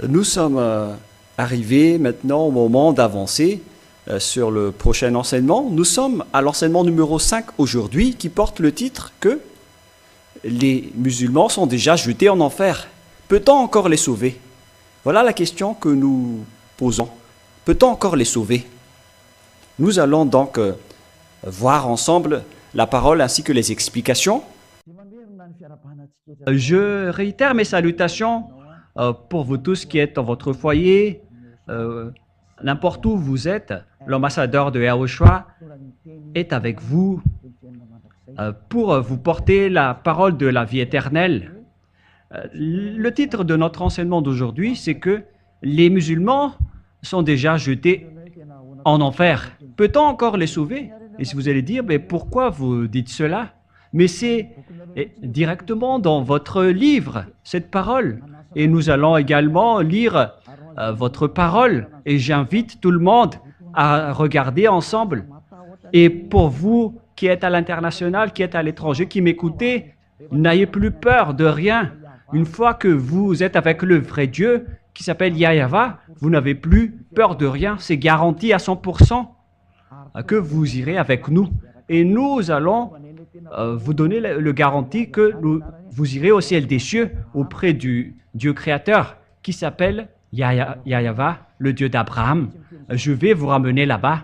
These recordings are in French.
Nous sommes arrivés maintenant au moment d'avancer sur le prochain enseignement. Nous sommes à l'enseignement numéro 5 aujourd'hui qui porte le titre que les musulmans sont déjà jetés en enfer. Peut-on encore les sauver? Voilà la question que nous posons. Peut-on encore les sauver? Nous allons donc voir ensemble la parole ainsi que les explications. Je réitère mes salutations pour vous tous qui êtes dans votre foyer, n'importe où vous êtes. L'ambassadeur de Yahushua est avec vous pour vous porter la parole de la vie éternelle. Le titre de notre enseignement d'aujourd'hui, c'est que les musulmans sont déjà jetés en enfer. Peut-on encore les sauver? Et si vous allez dire, mais pourquoi vous dites cela? Mais c'est directement dans votre livre, cette parole. Et nous allons également lire votre parole. Et j'invite tout le monde à regarder ensemble. Et pour vous qui êtes à l'international, qui êtes à l'étranger, qui m'écoutez, n'ayez plus peur de rien. Une fois que vous êtes avec le vrai Dieu, qui s'appelle Yahweh, vous n'avez plus peur de rien. C'est garanti à 100% que vous irez avec nous. Et nous allons vous donner le garantie que vous irez au ciel des cieux auprès du Dieu créateur qui s'appelle Yahweh, le Dieu d'Abraham. Je vais vous ramener là-bas.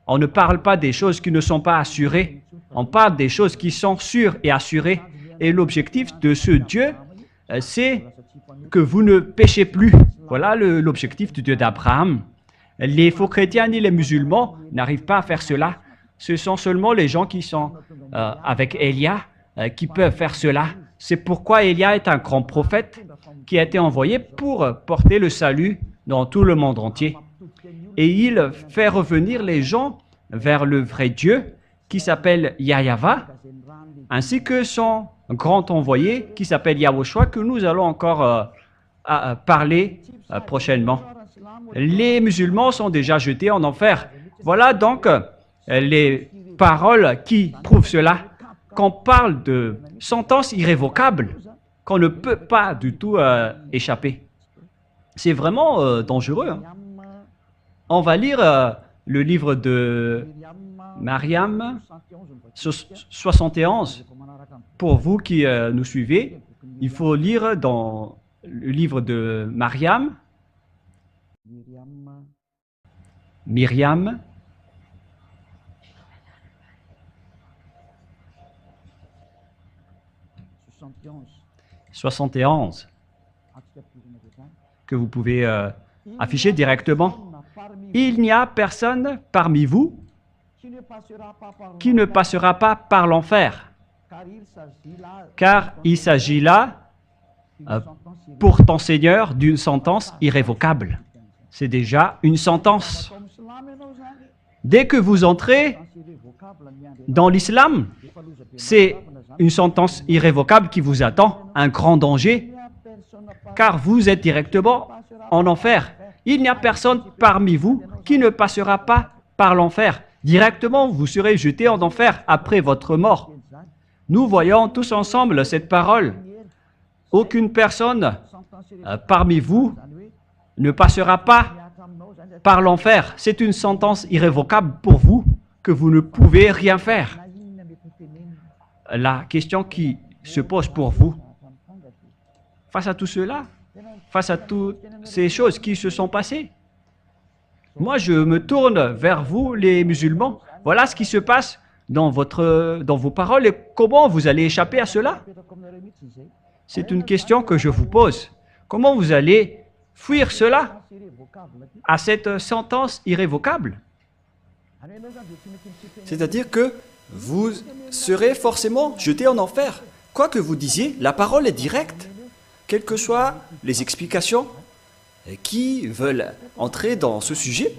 On ne parle pas des choses qui ne sont pas assurées. On parle des choses qui sont sûres et assurées. Et l'objectif de ce Dieu, c'est que vous ne péchez plus. Voilà l'objectif du Dieu d'Abraham. Les faux chrétiens ni les musulmans n'arrivent pas à faire cela. Ce sont seulement les gens qui sont avec Élia qui peuvent faire cela. C'est pourquoi Élia est un grand prophète qui a été envoyé pour porter le salut dans tout le monde entier. Et il fait revenir les gens vers le vrai Dieu qui s'appelle Yahweh, ainsi que son grand envoyé qui s'appelle Yahushua, que nous allons encore parler prochainement. Les musulmans sont déjà jetés en enfer. Voilà donc les paroles qui prouvent cela. Qu'on parle de sentence irrévocable, qu'on ne peut pas du tout échapper. C'est vraiment dangereux. Hein? On va lire le livre de Mariam 71. Pour vous qui nous suivez, il faut lire dans le livre de Mariam, Myriam, « 71 » que vous pouvez afficher directement. Il n'y a personne parmi vous qui ne passera pas par l'enfer, car il s'agit là, pour ton Seigneur, d'une sentence irrévocable. C'est déjà une sentence. Dès que vous entrez dans l'islam, c'est une sentence irrévocable qui vous attend, un grand danger, car vous êtes directement en enfer. Il n'y a personne parmi vous qui ne passera pas par l'enfer. Directement, vous serez jeté en enfer après votre mort. Nous voyons tous ensemble cette parole. Aucune personne parmi vous ne passera pas par l'enfer. C'est une sentence irrévocable pour vous que vous ne pouvez rien faire. La question qui se pose pour vous, face à tout cela, face à toutes ces choses qui se sont passées, moi je me tourne vers vous les musulmans. Voilà ce qui se passe dans vos paroles et comment vous allez échapper à cela. C'est une question que je vous pose. Comment vous allez fuir cela, à cette sentence irrévocable? C'est-à-dire que vous serez forcément jeté en enfer. Quoi que vous disiez, la parole est directe. Quelles que soient les explications qui veulent entrer dans ce sujet,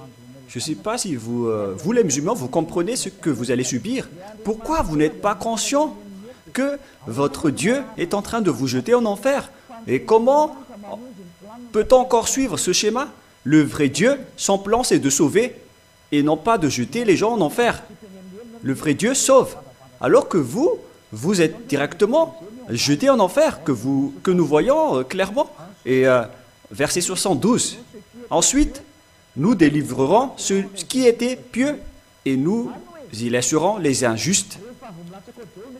je ne sais pas si vous les musulmans, vous comprenez ce que vous allez subir. Pourquoi vous n'êtes pas conscient que votre Dieu est en train de vous jeter en enfer? Et comment peut-on encore suivre ce schéma? Le vrai Dieu, son plan, c'est de sauver et non pas de jeter les gens en enfer. Le vrai Dieu sauve. Alors que vous êtes directement jetés en enfer que nous voyons clairement. Et verset 72. Ensuite, nous délivrerons ce qui était pieux et nous y laisserons les injustes.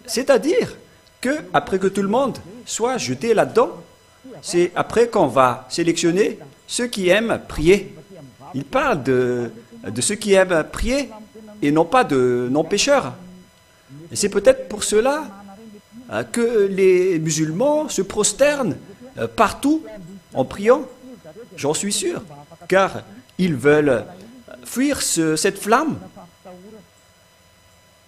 C'est-à-dire que après que tout le monde soit jeté là-dedans, c'est après qu'on va sélectionner ceux qui aiment prier. Il parle de ceux qui aiment prier et non pas de non-pécheurs. Et c'est peut-être pour cela que les musulmans se prosternent partout en priant. J'en suis sûr, car ils veulent fuir cette flamme.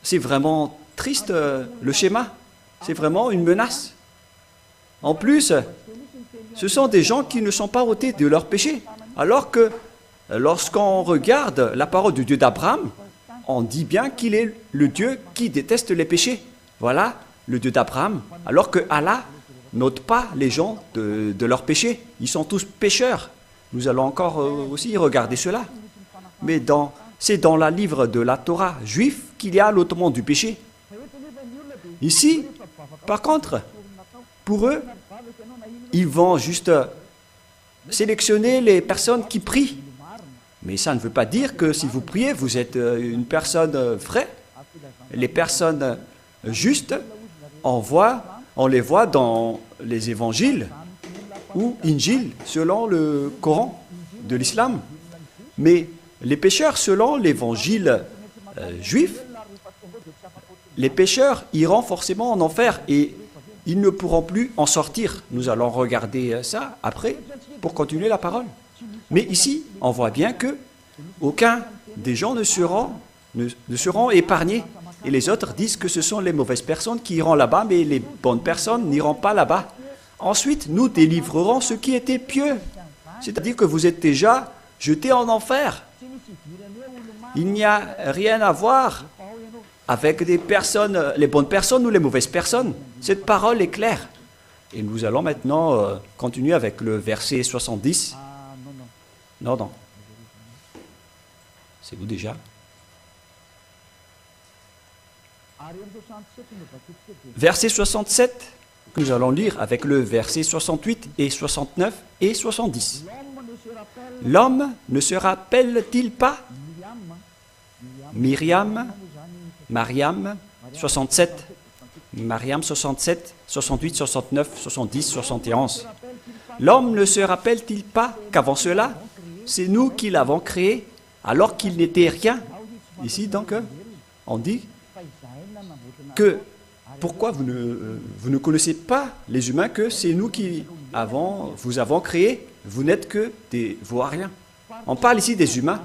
C'est vraiment triste le schéma. C'est vraiment une menace. En plus, ce sont des gens qui ne sont pas ôtés de leurs péchés. Alors que lorsqu'on regarde la parole du Dieu d'Abraham, on dit bien qu'il est le Dieu qui déteste les péchés. Voilà le Dieu d'Abraham. Alors que Allah n'ôte pas les gens de leurs péchés. Ils sont tous pécheurs. Nous allons encore aussi regarder cela. Mais c'est dans le livre de la Torah juif qu'il y a l'ôtement du péché. Ici, par contre, pour eux, ils vont juste sélectionner les personnes qui prient. Mais ça ne veut pas dire que si vous priez, vous êtes une personne vraie. Les personnes justes, on les voit dans les évangiles ou Injil, selon le Coran de l'islam. Mais les pécheurs, selon l'évangile juif, les pécheurs iront forcément en enfer et ils ne pourront plus en sortir. Nous allons regarder ça après pour continuer la parole. Mais ici, on voit bien que aucun des gens ne seront épargnés. Et les autres disent que ce sont les mauvaises personnes qui iront là-bas, mais les bonnes personnes n'iront pas là-bas. Ensuite, nous délivrerons ce qui était pieux. C'est-à-dire que vous êtes déjà jetés en enfer. Il n'y a rien à voir avec des personnes, les bonnes personnes ou les mauvaises personnes. Cette parole est claire. Et nous allons maintenant continuer avec le verset 70. Non. C'est où déjà? Verset 67, nous allons lire avec le verset 68 et 69 et 70. L'homme ne se rappelle-t-il pas Mariam 67, Mariam 67, 68, 69, 70, 71. L'homme ne se rappelle-t-il pas qu'avant cela, c'est nous qui l'avons créé alors qu'il n'était rien? Ici, donc, on dit que pourquoi vous ne connaissez pas les humains que c'est nous qui vous avons créé, vous n'êtes que des vauriens. On parle ici des humains.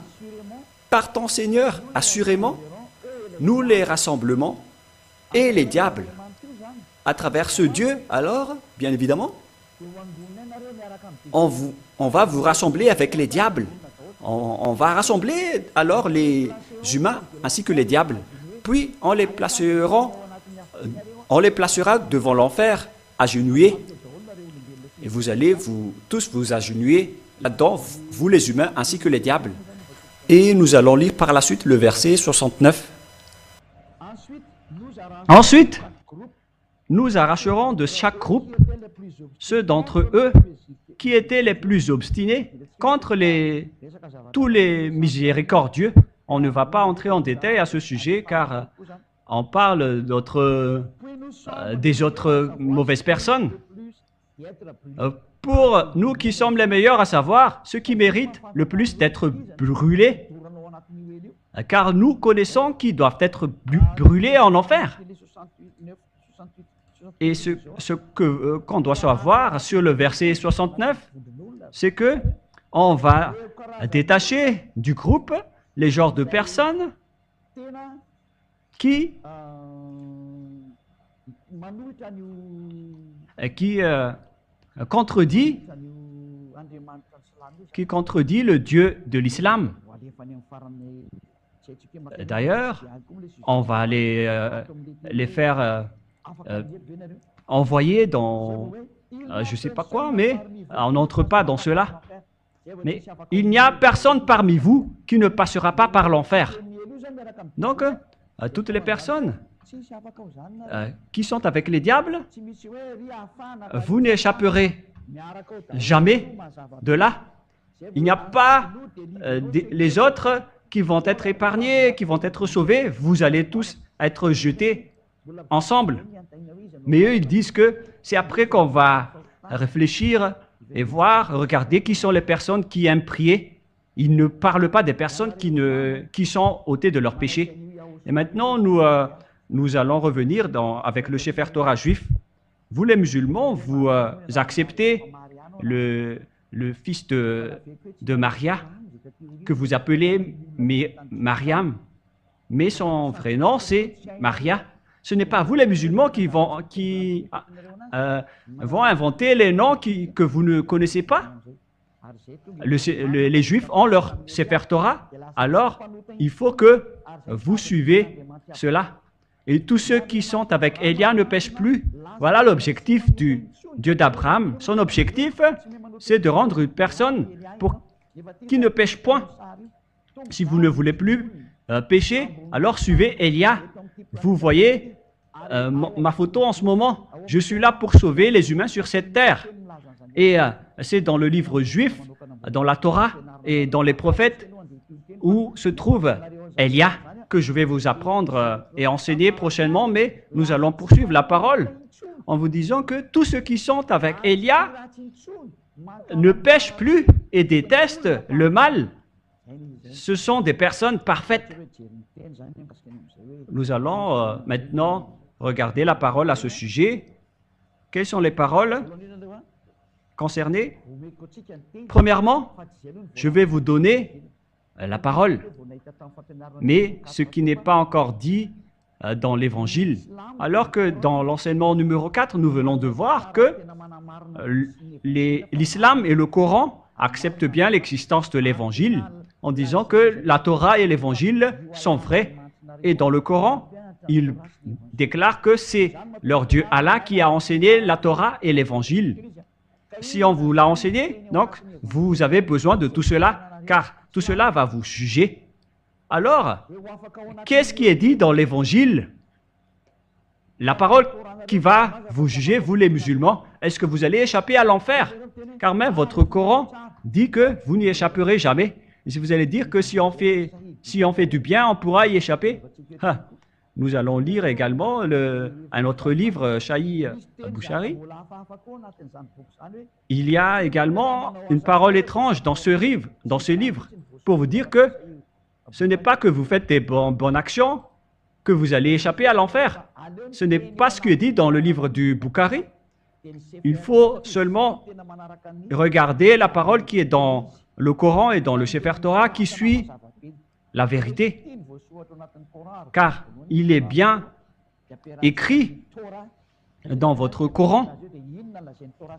Par ton Seigneur, assurément, nous les rassemblements et les diables. À travers ce Dieu, alors, bien évidemment, on va vous rassembler avec les diables. On va rassembler alors les humains ainsi que les diables. Puis on les placera devant l'enfer, agenouillés. Et vous allez tous vous agenouiller là-dedans, vous les humains ainsi que les diables. Et nous allons lire par la suite le verset 69. Ensuite, nous arracherons de chaque groupe ceux d'entre eux qui étaient les plus obstinés contre tous les miséricordieux. On ne va pas entrer en détail à ce sujet car on parle des autres mauvaises personnes. Pour nous qui sommes les meilleurs, à savoir ceux qui méritent le plus d'être brûlés, car nous connaissons qui doivent être brûlés en enfer. Et ce qu'on doit savoir sur le verset 69, c'est que on va détacher du groupe les genres de personnes qui contredit le Dieu de l'islam. D'ailleurs, on va les faire envoyer dans je ne sais pas quoi, mais on n'entre pas dans cela. Mais il n'y a personne parmi vous qui ne passera pas par l'enfer. Donc, toutes les personnes qui sont avec les diables, vous n'échapperez jamais de là. Il n'y a pas les autres qui vont être épargnés, qui vont être sauvés. Vous allez tous être jetés ensemble. Mais eux, ils disent que c'est après qu'on va réfléchir et voir, regarder qui sont les personnes qui aiment prier. Ils ne parlent pas des personnes qui sont ôtées de leur péché. Et maintenant, nous allons revenir avec le Sefer Torah juif. Vous, les musulmans, vous acceptez le fils de Maria, que vous appelez Mariam, mais son vrai nom, c'est Maria. Ce n'est pas vous, les musulmans, qui vont inventer les noms que vous ne connaissez pas. Les Juifs ont leur Sefer Torah, alors il faut que vous suivez cela. Et tous ceux qui sont avec Élia ne pêchent plus. Voilà l'objectif du Dieu d'Abraham. Son objectif, c'est de rendre une personne qui ne pêche point. Si vous ne voulez plus pécher, alors suivez Élia. Vous voyez ma photo en ce moment. Je suis là pour sauver les humains sur cette terre. Et c'est dans le livre juif, dans la Torah et dans les prophètes où se trouve Élia que je vais vous apprendre et enseigner prochainement, mais nous allons poursuivre la parole en vous disant que tous ceux qui sont avec Élia ne pêchent plus et détestent le mal. Ce sont des personnes parfaites. Nous allons maintenant regarder la parole à ce sujet. Quelles sont les paroles concernées? Premièrement, je vais vous donner la parole, mais ce qui n'est pas encore dit dans l'Évangile. Alors que dans l'enseignement numéro 4, nous venons de voir que l'islam et le Coran acceptent bien l'existence de l'Évangile en disant que la Torah et l'Évangile sont vrais. Et dans le Coran, ils déclarent que c'est leur Dieu Allah qui a enseigné la Torah et l'Évangile. Si on vous l'a enseigné, donc vous avez besoin de tout cela, car tout cela va vous juger. Alors, qu'est-ce qui est dit dans l'Évangile? La parole qui va vous juger, vous les musulmans, est-ce que vous allez échapper à l'enfer? Car même votre Coran dit que vous n'y échapperez jamais. Et si vous allez dire que si on fait du bien, on pourra y échapper, nous allons lire également un autre livre, Shahi Bouchari. Il y a également une parole étrange dans ce livre pour vous dire que ce n'est pas que vous faites des bonnes actions que vous allez échapper à l'enfer. Ce n'est pas ce qui est dit dans le livre du Bukhari. Il faut seulement regarder la parole qui est dans le Coran et dans le Sefer Torah qui suit la vérité. Car il est bien écrit dans votre Coran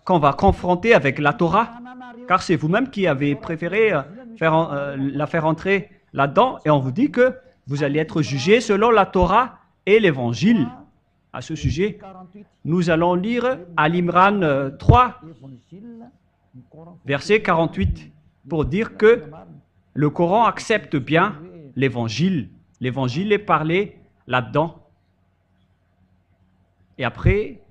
qu'on va confronter avec la Torah, car c'est vous-même qui avez préféré la faire entrer là-dedans, et on vous dit que vous allez être jugé selon la Torah et l'Évangile. À ce sujet, nous allons lire Al-Imran 3, verset 48, pour dire que le Coran accepte bien l'Évangile. L'Évangile est parlé là-dedans. Et après,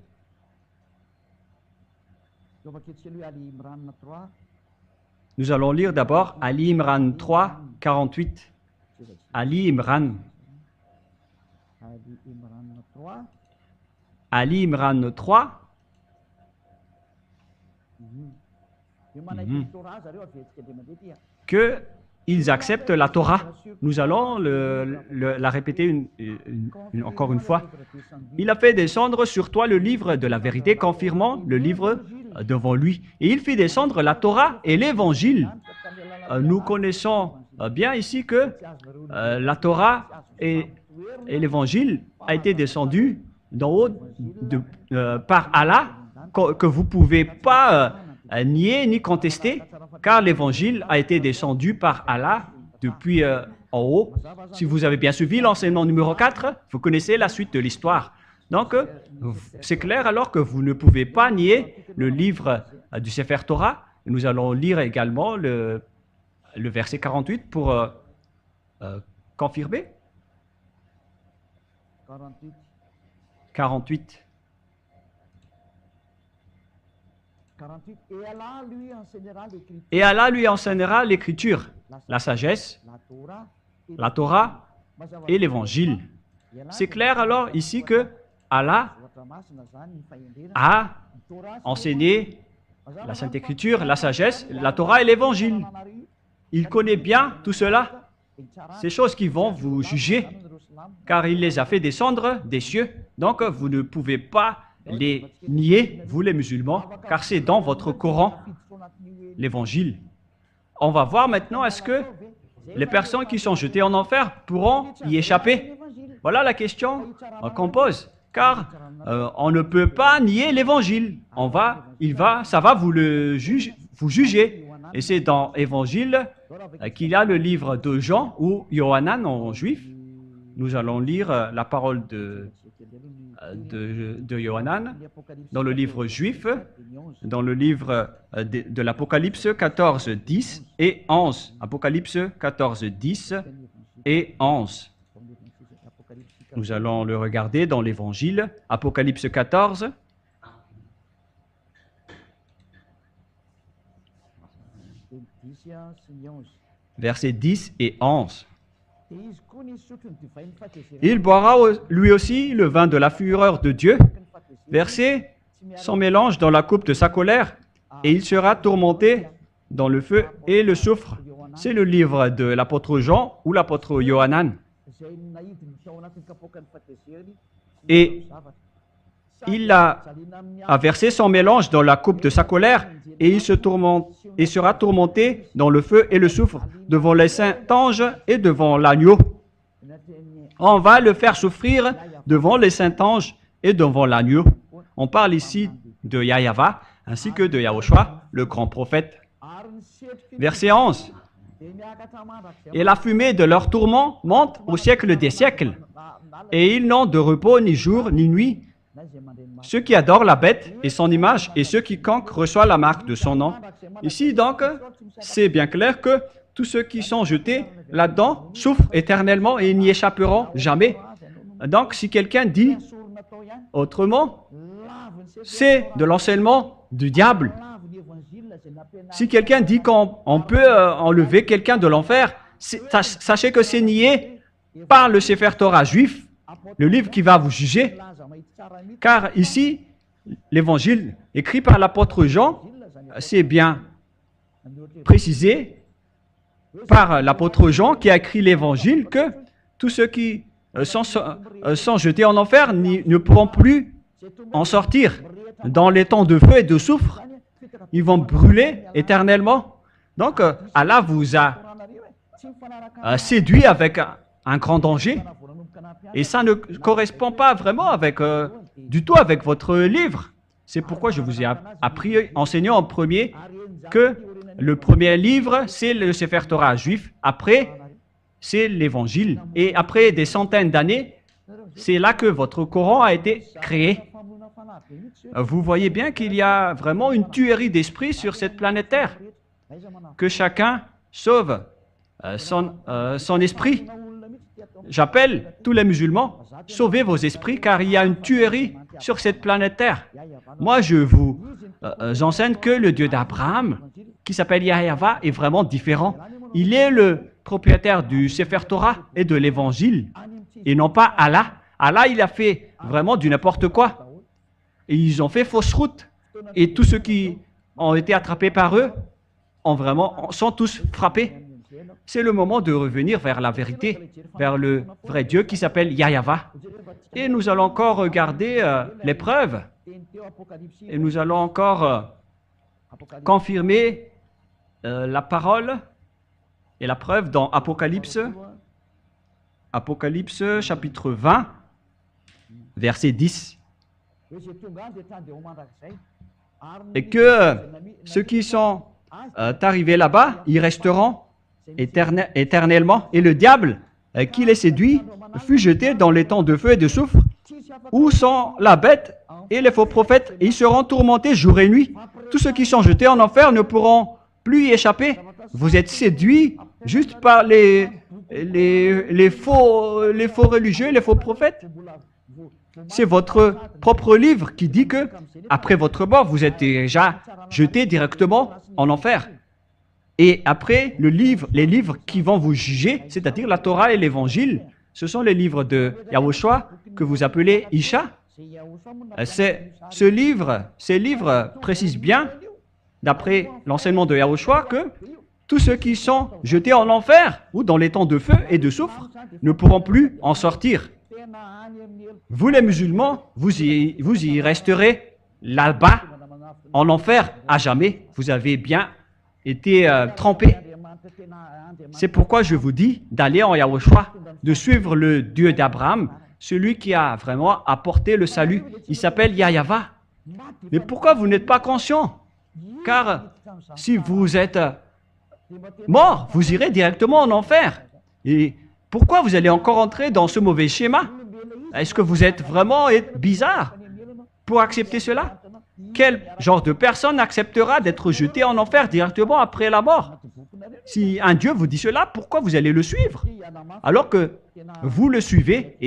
nous allons lire d'abord Ali Imran 3, 48. Ali Imran. Ali Imran 3. Que ils acceptent la Torah. Nous allons la répéter encore une fois. Il a fait descendre sur toi le livre de la vérité, confirmant le livre devant lui. Et il fit descendre la Torah et l'Évangile. Nous connaissons bien ici que la Torah et l'Évangile a été descendu d'en haut par Allah, que vous ne pouvez pas nier ni contester, car l'Évangile a été descendu par Allah depuis en haut. Si vous avez bien suivi l'enseignement numéro 4, vous connaissez la suite de l'histoire. Donc, c'est clair alors que vous ne pouvez pas nier le livre du Sefer Torah. Nous allons lire également le verset 48 pour confirmer. 48. 48. Et Allah lui enseignera l'écriture, la sagesse, la Torah et l'évangile. C'est clair alors ici que Allah a enseigné la Sainte Écriture, la sagesse, la Torah et l'évangile. Il connaît bien tout cela, ces choses qui vont vous juger, car il les a fait descendre des cieux. Donc vous ne pouvez pas les nier, vous les musulmans, car c'est dans votre Coran, l'évangile. On va voir maintenant, est-ce que les personnes qui sont jetées en enfer pourront y échapper? Voilà la question qu'on pose, car on ne peut pas nier l'évangile. Ça va vous juger. Et c'est dans l'évangile qu'il y a le livre de Jean ou Yohanan en juif. Nous allons lire la parole de Yohanan dans le livre juif, dans le livre de l'Apocalypse 14, 10 et 11. Apocalypse 14, 10 et 11. Nous allons le regarder dans l'Évangile, Apocalypse 14. Versets 10 et 11. Il boira lui aussi le vin de la fureur de Dieu, versé sans mélange dans la coupe de sa colère, et il sera tourmenté dans le feu et le soufre. C'est le livre de l'apôtre Jean ou l'apôtre Yohanan. Et il a versé son mélange dans la coupe de sa colère, et il sera tourmenté dans le feu et le soufre, devant les saints anges et devant l'agneau. On va le faire souffrir devant les saints anges et devant l'agneau. On parle ici de Yahyawa, ainsi que de Yahushua, le grand prophète. Verset 11. Et la fumée de leur tourment monte au siècle des siècles, et ils n'ont de repos ni jour ni nuit. Ceux qui adorent la bête et son image, et ceux quiconque reçoit la marque de son nom. Ici donc, c'est bien clair que tous ceux qui sont jetés là-dedans souffrent éternellement et n'y échapperont jamais. Donc si quelqu'un dit autrement, c'est de l'enseignement du diable. Si quelqu'un dit qu'on peut enlever quelqu'un de l'enfer, sachez que c'est nié par le Sefer Torah juif, le livre qui va vous juger. Car ici, l'évangile écrit par l'apôtre Jean, c'est bien précisé par l'apôtre Jean qui a écrit l'évangile que tous ceux qui sont jetés en enfer ne pourront plus en sortir. Dans les temps de feu et de soufre, ils vont brûler éternellement. Donc, Allah vous a séduit avec un grand danger. Et ça ne correspond pas vraiment du tout avec votre livre. C'est pourquoi je vous ai enseigné en premier que le premier livre, c'est le Sefer Torah juif. Après, c'est l'évangile. Et après des centaines d'années, c'est là que votre Coran a été créé. Vous voyez bien qu'il y a vraiment une tuerie d'esprit sur cette planète Terre. Que chacun sauve son esprit. J'appelle tous les musulmans, sauvez vos esprits car il y a une tuerie sur cette planète Terre. Moi, je vous enseigne que le Dieu d'Abraham, qui s'appelle Yahyawa, est vraiment différent. Il est le propriétaire du Sefer Torah et de l'Évangile, et non pas Allah. Allah, il a fait vraiment du n'importe quoi. Et ils ont fait fausse route. Et tous ceux qui ont été attrapés par eux sont tous frappés. C'est le moment de revenir vers la vérité, vers le vrai Dieu qui s'appelle Yahyawa. Et nous allons encore regarder les preuves. Et nous allons encore confirmer la parole et la preuve dans Apocalypse. Apocalypse chapitre 20, verset 10. Et que ceux qui sont arrivés là-bas, ils resteront éternellement. Et le diable qui les séduit fut jeté dans les temps de feu et de soufre, où sont la bête et les faux prophètes, et ils seront tourmentés jour et nuit. Tous ceux qui sont jetés en enfer ne pourront plus y échapper. Vous êtes séduits juste par les faux religieux, les faux prophètes. C'est votre propre livre qui dit que, après votre mort, vous êtes déjà jeté directement en enfer. Et après, les livres qui vont vous juger, c'est-à-dire la Torah et l'Évangile, ce sont les livres de Yahushua que vous appelez Isha. Ces livres précisent bien, d'après l'enseignement de Yahushua, que tous ceux qui sont jetés en enfer ou dans les temps de feu et de soufre ne pourront plus en sortir. Vous les musulmans, vous y resterez là-bas, en enfer, à jamais. Vous avez bien été trempés. C'est pourquoi je vous dis d'aller en Yahushua, de suivre le Dieu d'Abraham, celui qui a vraiment apporté le salut. Il s'appelle Yahweh. Mais pourquoi vous n'êtes pas conscient? Car si vous êtes mort, vous irez directement en enfer. Et pourquoi vous allez encore entrer dans ce mauvais schéma? Est-ce que vous êtes vraiment bizarre pour accepter cela? Quel genre de personne acceptera d'être jeté en enfer directement après la mort? Si un Dieu vous dit cela, pourquoi vous allez le suivre? Alors que vous le suivez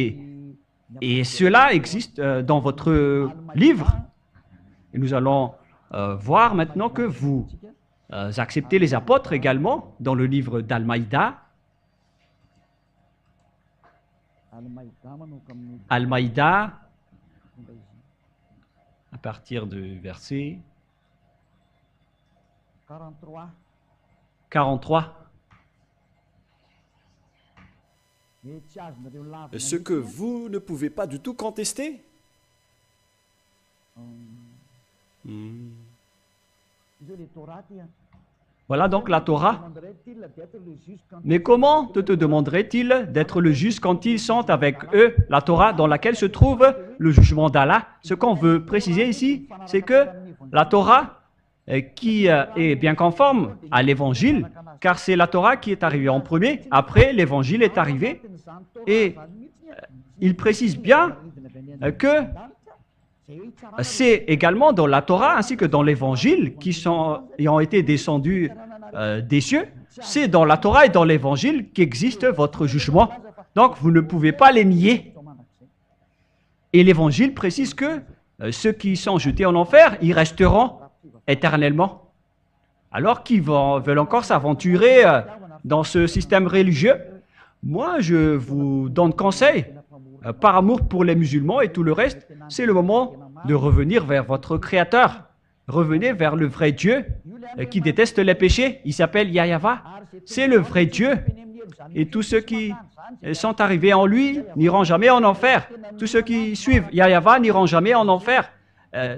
et cela existe dans votre livre. Et nous allons voir maintenant que vous acceptez les apôtres également dans le livre d'Al-Maïda. Al-Maïda, à partir du verset 43. Ce que vous ne pouvez pas du tout contester. Voilà donc la Torah. Mais comment te demanderait-il d'être le juste quand ils sont avec eux, la Torah dans laquelle se trouve le jugement d'Allah? Ce qu'on veut préciser ici, c'est que la Torah qui est bien conforme à l'Évangile, car c'est la Torah qui est arrivée en premier, après l'Évangile est arrivé, et il précise bien que c'est également dans la Torah ainsi que dans l'Évangile qui ont été descendus des cieux, c'est dans la Torah et dans l'Évangile qu'existe votre jugement. Donc vous ne pouvez pas les nier. Et l'Évangile précise que ceux qui sont jetés en enfer, ils resteront éternellement. Alors qu'ils veulent encore s'aventurer dans ce système religieux, moi je vous donne conseil, par amour pour les musulmans et tout le reste, c'est le moment de revenir vers votre Créateur. Revenez vers le vrai Dieu qui déteste les péchés. Il s'appelle Yahweh. C'est le vrai Dieu. Et tous ceux qui sont arrivés en lui n'iront jamais en enfer. Tous ceux qui suivent Yahweh n'iront jamais en enfer.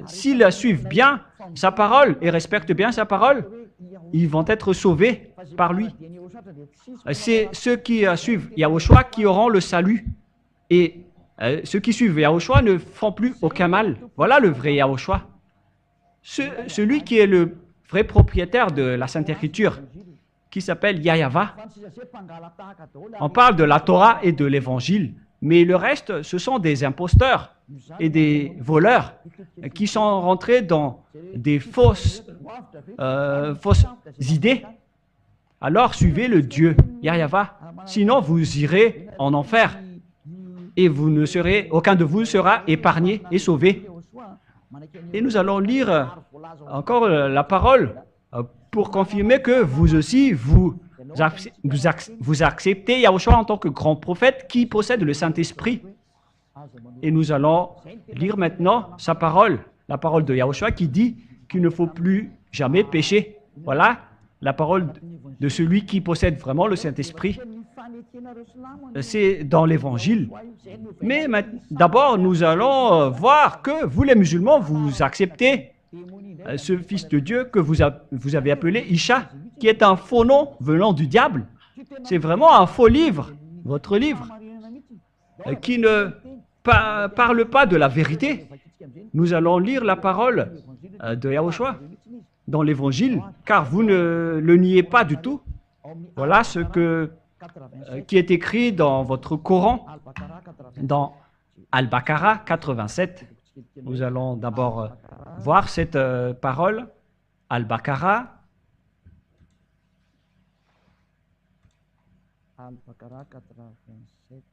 S'ils suivent bien sa parole et respectent bien sa parole, ils vont être sauvés par lui. C'est ceux qui suivent Yahushua qui auront le salut. Et ceux qui suivent Yahushua ne font plus aucun mal. Voilà le vrai Yahushua. Celui qui est le vrai propriétaire de la Sainte Écriture, qui s'appelle Yahweh. On parle de la Torah et de l'Évangile, mais le reste, ce sont des imposteurs et des voleurs qui sont rentrés dans des fausses idées. Alors suivez le Dieu, Yahweh, sinon vous irez en enfer. Et aucun de vous sera épargné et sauvé. Et nous allons lire encore la parole pour confirmer que vous aussi, vous acceptez Yahushua en tant que grand prophète qui possède le Saint-Esprit. Et nous allons lire maintenant sa parole, la parole de Yahushua qui dit qu'il ne faut plus jamais pécher. Voilà la parole de celui qui possède vraiment le Saint-Esprit. C'est dans l'Évangile. Mais d'abord, nous allons voir que vous, les musulmans, vous acceptez ce Fils de Dieu que vous avez appelé Isha, qui est un faux nom venant du diable. C'est vraiment un faux livre, votre livre, qui ne parle pas de la vérité. Nous allons lire la parole de Yahushua dans l'Évangile, car vous ne le niez pas du tout. Voilà ce qui est écrit dans votre Coran, dans Al-Baqarah 87. Nous allons d'abord voir cette parole, Al-Baqarah.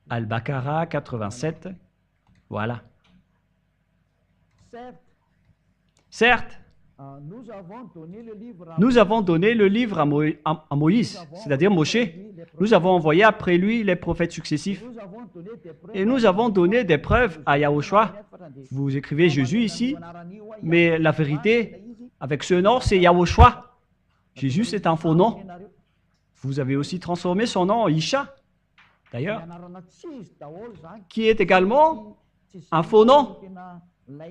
Al-Baqarah 87. Voilà. Certes, Certes, nous avons donné le livre à nous avons donné le livre à Moïse, c'est-à-dire Moshe. Nous avons envoyé après lui les prophètes successifs. nous avons donné des preuves Et nous avons donné des preuves à Yahushua. Vous écrivez Jésus ici, mais la vérité, avec ce nom, c'est Yahushua. Jésus, c'est un faux nom. Vous avez aussi transformé son nom en Isha, d'ailleurs, qui est également un faux nom.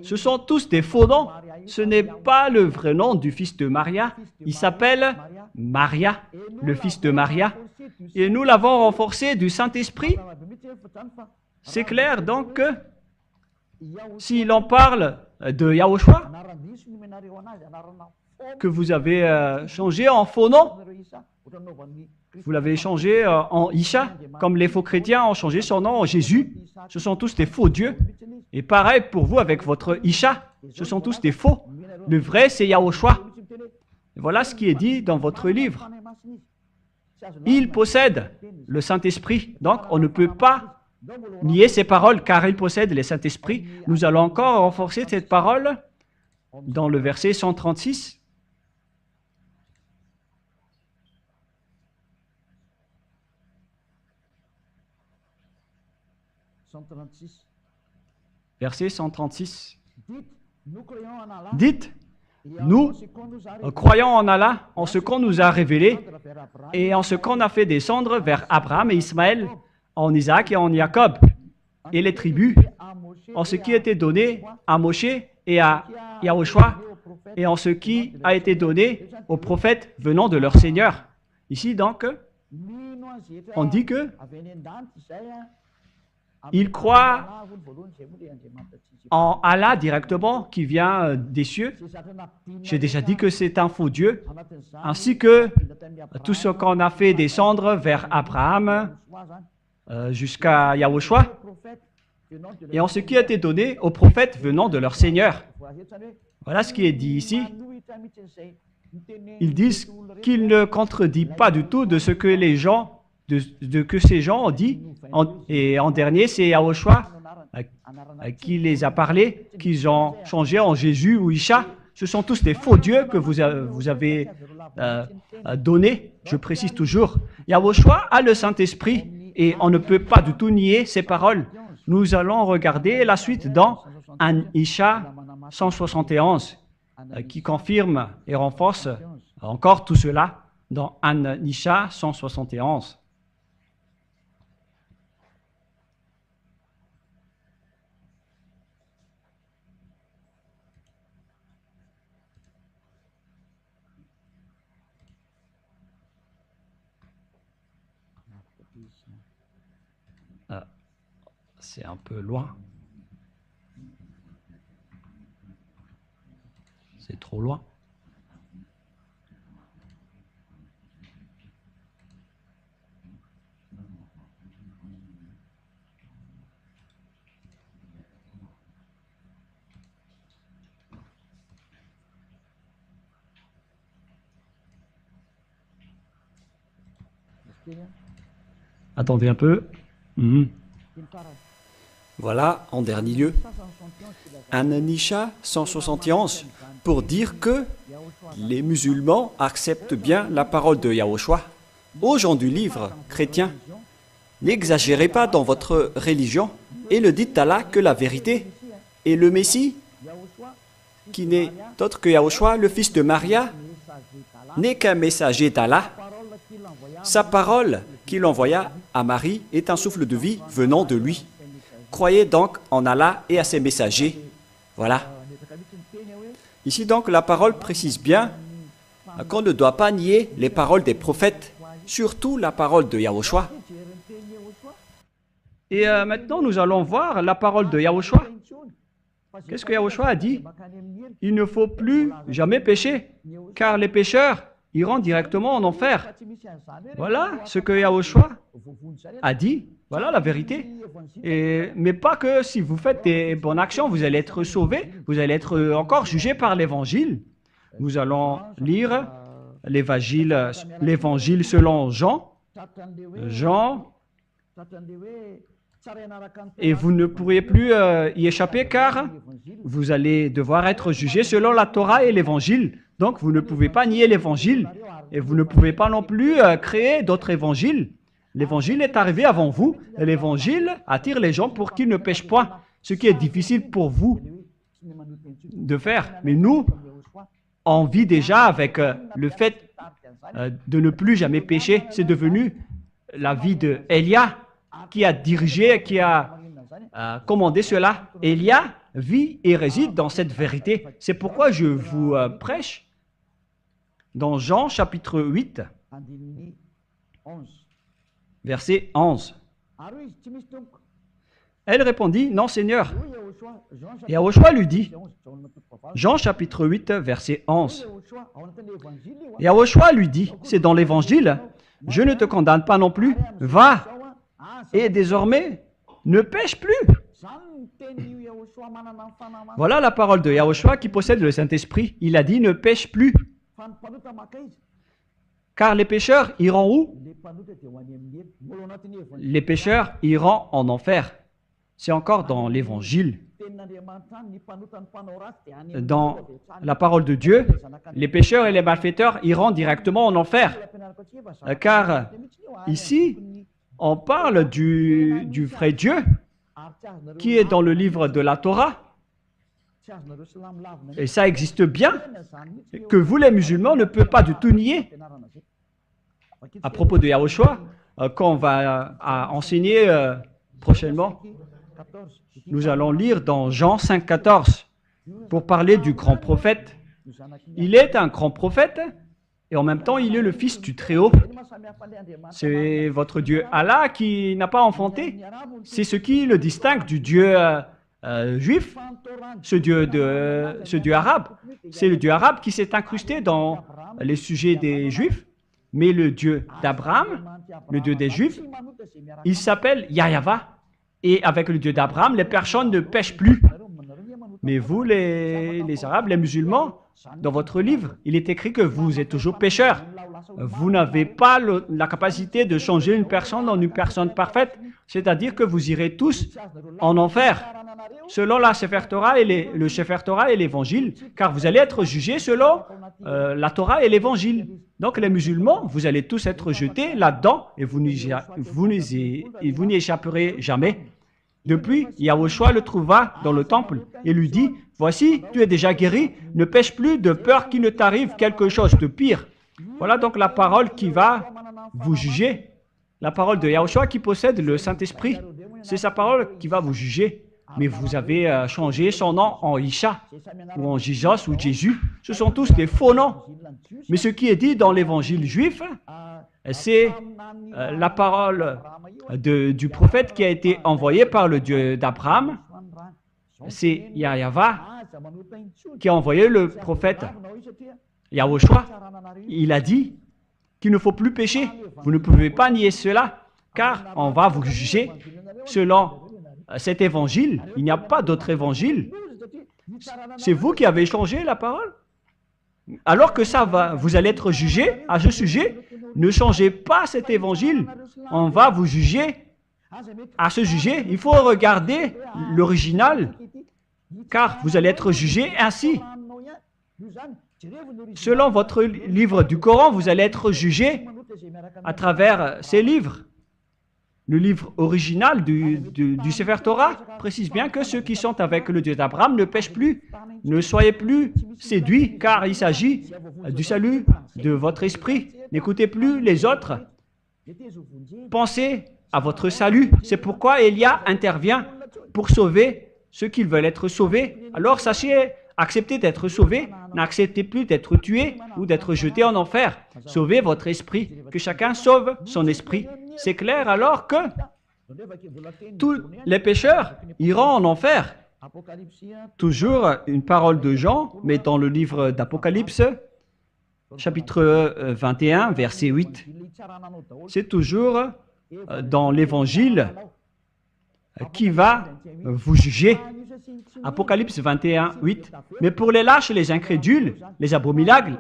Ce sont tous des faux noms. Ce n'est pas le vrai nom du fils de Maria. Il s'appelle Maria, le fils de Maria. Et nous l'avons renforcé du Saint-Esprit. C'est clair donc que s'il en parle de Yahushua, que vous avez changé en faux nom, vous l'avez changé en Isha, comme les faux chrétiens ont changé son nom en Jésus. Ce sont tous des faux dieux. Et pareil pour vous avec votre Isha, ce sont tous des faux. Le vrai, c'est Yahushua. Et voilà ce qui est dit dans votre livre. Il possède le Saint-Esprit, donc on ne peut pas nier ces paroles car il possède le Saint-Esprit. Nous allons encore renforcer cette parole dans le verset 136. Verset 136. Dites, nous croyons en Allah, en ce qu'on nous a révélé et en ce qu'on a fait descendre vers Abraham et Ismaël, en Isaac et en Jacob, et les tribus, en ce qui a été donné à Moshe et à Yahushua, et en ce qui a été donné aux prophètes venant de leur Seigneur. Ici donc, on dit que il croit en Allah directement, qui vient des cieux. J'ai déjà dit que c'est un faux Dieu, ainsi que tout ce qu'on a fait descendre vers Abraham jusqu'à Yahushua, et en ce qui a été donné aux prophètes venant de leur Seigneur. Voilà ce qui est dit ici. Ils disent qu'il ne contredit pas du tout de ce que les gens que ces gens ont dit, et en dernier, c'est Yahushua qui les a parlé, qu'ils ont changé en Jésus ou Isha. Ce sont tous des faux dieux que vous avez donnés, je précise toujours. Yahushua a le Saint-Esprit, et on ne peut pas du tout nier ces paroles. Nous allons regarder la suite dans An Isha 171, qui confirme et renforce encore tout cela dans An Isha 171. C'est un peu loin. C'est trop loin. Attendez un peu. Voilà, en dernier lieu, An Isha 171, pour dire que les musulmans acceptent bien la parole de Yahushua. Aux gens du livre chrétien, n'exagérez pas dans votre religion et ne dites à Allah que la vérité. Et le Messie, qui n'est autre que Yahushua, le fils de Maria, n'est qu'un messager d'Allah. Sa parole qu'il envoya à Marie est un souffle de vie venant de lui. Croyez donc en Allah et à ses messagers. Voilà. Ici donc, la parole précise bien qu'on ne doit pas nier les paroles des prophètes, surtout la parole de Yahushua. Et maintenant, nous allons voir la parole de Yahushua. Qu'est-ce que Yahushua a dit? Il ne faut plus jamais pécher, car les pécheurs iront directement en enfer. Voilà ce que Yahushua a dit. Voilà la vérité. Mais pas que si vous faites des bonnes actions, vous allez être sauvés, vous allez être encore jugés par l'Évangile. Nous allons lire l'Évangile selon Jean. Jean, et vous ne pourrez plus y échapper car vous allez devoir être jugé selon la Torah et l'Évangile. Donc, vous ne pouvez pas nier l'Évangile et vous ne pouvez pas non plus créer d'autres évangiles. L'Évangile est arrivé avant vous et l'Évangile attire les gens pour qu'ils ne pêchent point, ce qui est difficile pour vous de faire. Mais nous, on vit déjà avec le fait de ne plus jamais pécher. C'est devenu la vie de Élia qui a dirigé, qui a commandé cela. Élia vit et réside dans cette vérité. C'est pourquoi je vous prêche dans Jean chapitre 8, verset 11. Elle répondit, « Non, Seigneur. » Et Yahushua lui dit, Jean chapitre 8, verset 11. Et Yahushua lui dit, « C'est dans l'Évangile, je ne te condamne pas non plus. Va, et désormais, ne pêche plus. » Voilà la parole de Yahushua qui possède le Saint-Esprit. Il a dit, « Ne pêche plus. » Car les pécheurs iront où? Les pécheurs iront en enfer. C'est encore dans l'Évangile. Dans la parole de Dieu, les pécheurs et les malfaiteurs iront directement en enfer. Car ici, on parle du vrai Dieu qui est dans le livre de la Torah. Et ça existe bien, que vous les musulmans ne pouvez pas du tout nier. À propos de Yahushua, quand on va enseigner prochainement, nous allons lire dans Jean 5, 14 pour parler du grand prophète. Il est un grand prophète et en même temps il est le fils du Très-Haut. C'est votre Dieu Allah qui n'a pas enfanté. C'est ce qui le distingue du Dieu juif, ce Dieu arabe. C'est le Dieu arabe qui s'est incrusté dans les sujets des Juifs. Mais le Dieu d'Abraham, le Dieu des Juifs, il s'appelle Yahva. Et avec le Dieu d'Abraham, les personnes ne pêchent plus. Mais vous, les Arabes, les musulmans, dans votre livre, il est écrit que vous êtes toujours pécheurs. Vous n'avez pas la capacité de changer une personne en une personne parfaite. C'est-à-dire que vous irez tous en enfer, selon la Sefer Torah et le Sefer Torah et l'Évangile, car vous allez être jugés selon la Torah et l'Évangile. Donc les musulmans, vous allez tous être jetés là-dedans et vous n'y échapperez jamais. Depuis, Yahushua le trouva dans le temple et lui dit, « Voici, tu es déjà guéri, ne pêche plus de peur qu'il ne t'arrive quelque chose de pire. » Voilà donc la parole qui va vous juger. La parole de Yahushua qui possède le Saint-Esprit. C'est sa parole qui va vous juger. Mais vous avez changé son nom en Isha, ou en Jesus, ou Jésus. Ce sont tous des faux noms. Mais ce qui est dit dans l'évangile juif, c'est la parole du prophète qui a été envoyé par le Dieu d'Abraham. C'est Yahva qui a envoyé le prophète Yahushua. Il a dit qu'il ne faut plus pécher. Vous ne pouvez pas nier cela, car on va vous juger selon cet évangile. Il n'y a pas d'autre évangile. C'est vous qui avez changé la parole. Alors que ça va, vous allez être jugé à ce sujet. Ne changez pas cet évangile. On va vous juger à ce sujet. Il faut regarder l'original, car vous allez être jugé ainsi. Selon votre livre du Coran, vous allez être jugé à travers ces livres. Le livre original du Sefer Torah précise bien que ceux qui sont avec le Dieu d'Abraham ne pêchent plus. Ne soyez plus séduits, car il s'agit du salut de votre esprit. N'écoutez plus les autres. Pensez à votre salut. C'est pourquoi Élia intervient pour sauver ceux qui veulent être sauvés. Alors sachez, acceptez d'être sauvés. N'acceptez plus d'être tués ou d'être jetés en enfer. Sauvez votre esprit. Que chacun sauve son esprit. C'est clair alors que tous les pécheurs iront en enfer. Toujours une parole de Jean, mais dans le livre d'Apocalypse, chapitre 21, verset 8. C'est toujours dans l'Évangile qui va vous juger. Apocalypse 21, 8. Mais pour les lâches, les incrédules, les abominables,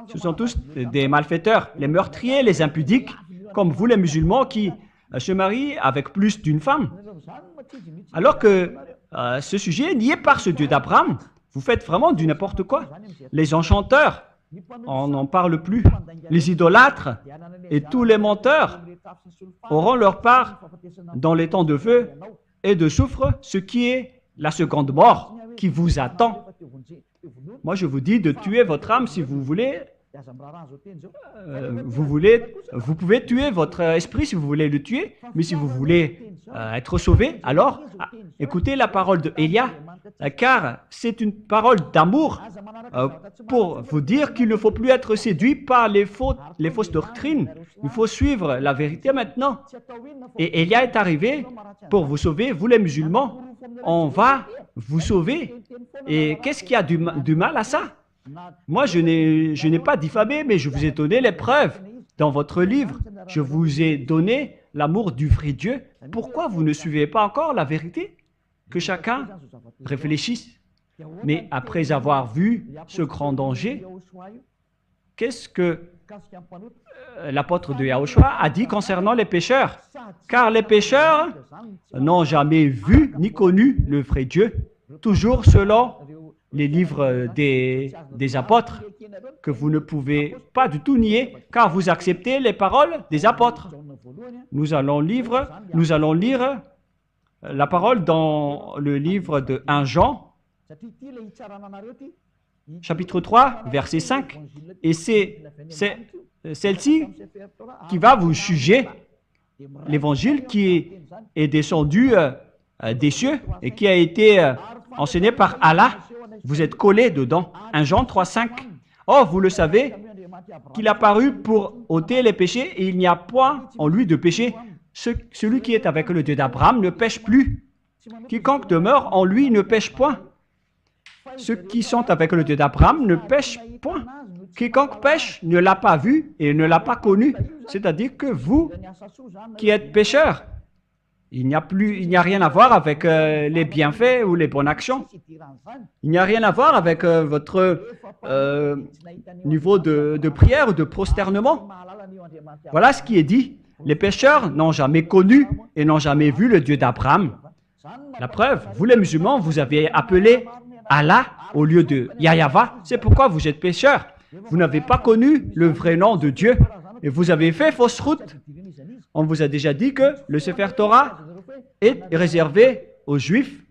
ce sont tous des malfaiteurs, les meurtriers, les impudiques, comme vous les musulmans qui se marie avec plus d'une femme. Alors que ce sujet nié par ce Dieu d'Abraham, vous faites vraiment du n'importe quoi. Les enchanteurs, on n'en parle plus. Les idolâtres et tous les menteurs auront leur part dans les temps de feu et de soufre, ce qui est la seconde mort qui vous attend. Moi, je vous dis de tuer votre âme si vous voulez. Vous pouvez tuer votre esprit si vous voulez le tuer, mais si vous voulez être sauvé, alors écoutez la parole de Élia, car c'est une parole d'amour pour vous dire qu'il ne faut plus être séduit par les fausses doctrines. Il faut suivre la vérité maintenant. Et Élia est arrivé pour vous sauver, vous les musulmans. On va vous sauver. Et qu'est-ce qu'il y a du mal à ça? Moi, je n'ai pas diffamé, mais je vous ai donné les preuves. Dans votre livre, je vous ai donné l'amour du vrai Dieu. Pourquoi vous ne suivez pas encore la vérité? Que chacun réfléchisse. Mais après avoir vu ce grand danger, qu'est-ce que l'apôtre de Yahushua a dit concernant les pécheurs? Car les pécheurs n'ont jamais vu ni connu le vrai Dieu, toujours selon les livres des apôtres, que vous ne pouvez pas du tout nier, car vous acceptez les paroles des apôtres. Nous allons lire la parole dans le livre de 1 Jean, chapitre 3, verset 5, et c'est celle-ci qui va vous juger l'évangile qui est descendu des cieux et qui a été enseigné par Allah. Vous êtes collés dedans. 1 Jean 3, 5. Or, vous le savez, qu'il a paru pour ôter les péchés et il n'y a point en lui de péché. Celui qui est avec le Dieu d'Abraham ne pêche plus. Quiconque demeure en lui ne pêche point. Ceux qui sont avec le Dieu d'Abraham ne pêchent point. Quiconque pêche ne l'a pas vu et ne l'a pas connu. C'est-à-dire que vous qui êtes pécheurs, il n'y a rien à voir avec les bienfaits ou les bonnes actions. Il n'y a rien à voir avec votre niveau de prière ou de prosternement. Voilà ce qui est dit. Les pécheurs n'ont jamais connu et n'ont jamais vu le Dieu d'Abraham. La preuve, vous les musulmans, vous avez appelé Allah au lieu de Yahweh. C'est pourquoi vous êtes pécheurs. Vous n'avez pas connu le vrai nom de Dieu et vous avez fait fausse route. On vous a déjà dit que le Sefer Torah est réservé aux Juifs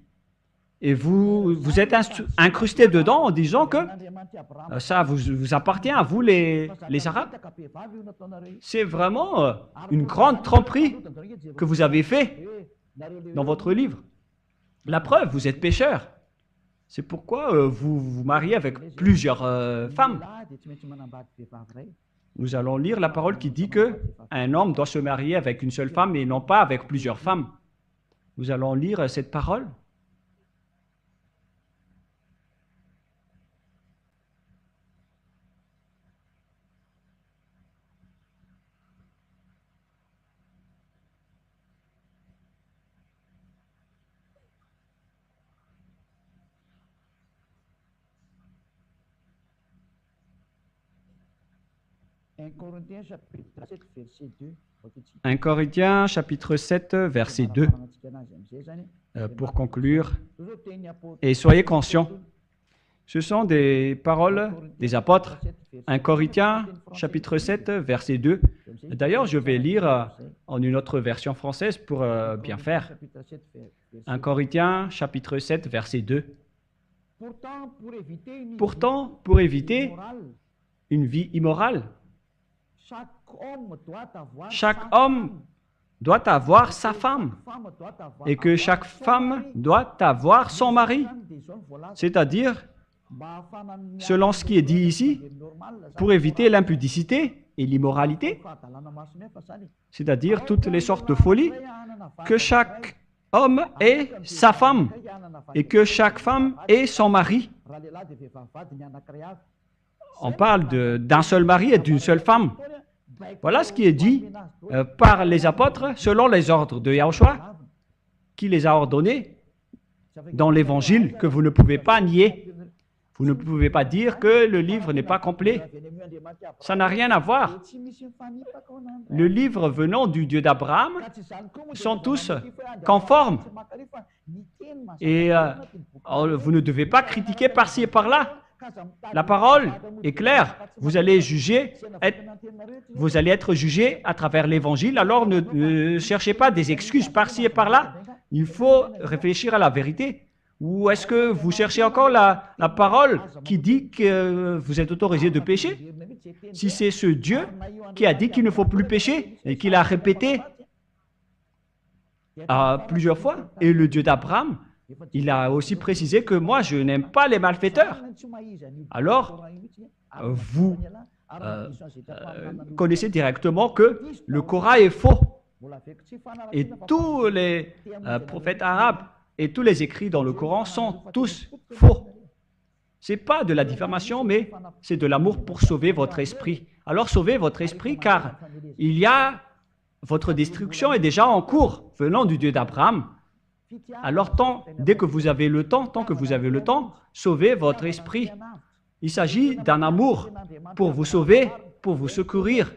et vous êtes incrustés dedans en disant que ça vous appartient à vous les Arabes. C'est vraiment une grande tromperie que vous avez fait dans votre livre. La preuve, vous êtes pécheurs. C'est pourquoi vous vous mariez avec plusieurs femmes. Nous allons lire la parole qui dit qu'un homme doit se marier avec une seule femme et non pas avec plusieurs femmes. Nous allons lire cette parole. « 1 Corinthiens chapitre 7, verset 2. Pour conclure, et soyez conscients, ce sont des paroles des apôtres. 1 Corinthiens chapitre 7, verset 2. D'ailleurs, je vais lire en une autre version française pour bien faire. 1 Corinthiens chapitre 7, verset 2. Pourtant, pour éviter une vie immorale, chaque homme doit avoir sa femme et que chaque femme doit avoir son mari. C'est-à-dire, selon ce qui est dit ici, pour éviter l'impudicité et l'immoralité, c'est-à-dire toutes les sortes de folies, que chaque homme ait sa femme et que chaque femme ait son mari. On parle d'un seul mari et d'une seule femme. Voilà ce qui est dit par les apôtres selon les ordres de Yahushua, qui les a ordonnés dans l'Évangile que vous ne pouvez pas nier. Vous ne pouvez pas dire que le livre n'est pas complet. Ça n'a rien à voir. Le livre venant du Dieu d'Abraham sont tous conformes. Et vous ne devez pas critiquer par-ci et par-là. La parole est claire. Vous allez être jugé à travers l'évangile. Alors ne cherchez pas des excuses par-ci et par-là. Il faut réfléchir à la vérité. Ou est-ce que vous cherchez encore la parole qui dit que vous êtes autorisé de pécher? Si c'est ce Dieu qui a dit qu'il ne faut plus pécher et qu'il a répété plusieurs fois, et le Dieu d'Abraham, il a aussi précisé que moi, je n'aime pas les malfaiteurs. Alors, vous connaissez directement que le Coran est faux. Et tous les prophètes arabes et tous les écrits dans le Coran sont tous faux. Ce n'est pas de la diffamation, mais c'est de l'amour pour sauver votre esprit. Alors sauvez votre esprit car votre destruction est déjà en cours venant du Dieu d'Abraham. Alors dès que vous avez le temps, tant que vous avez le temps, sauvez votre esprit. Il s'agit d'un amour pour vous sauver, pour vous secourir,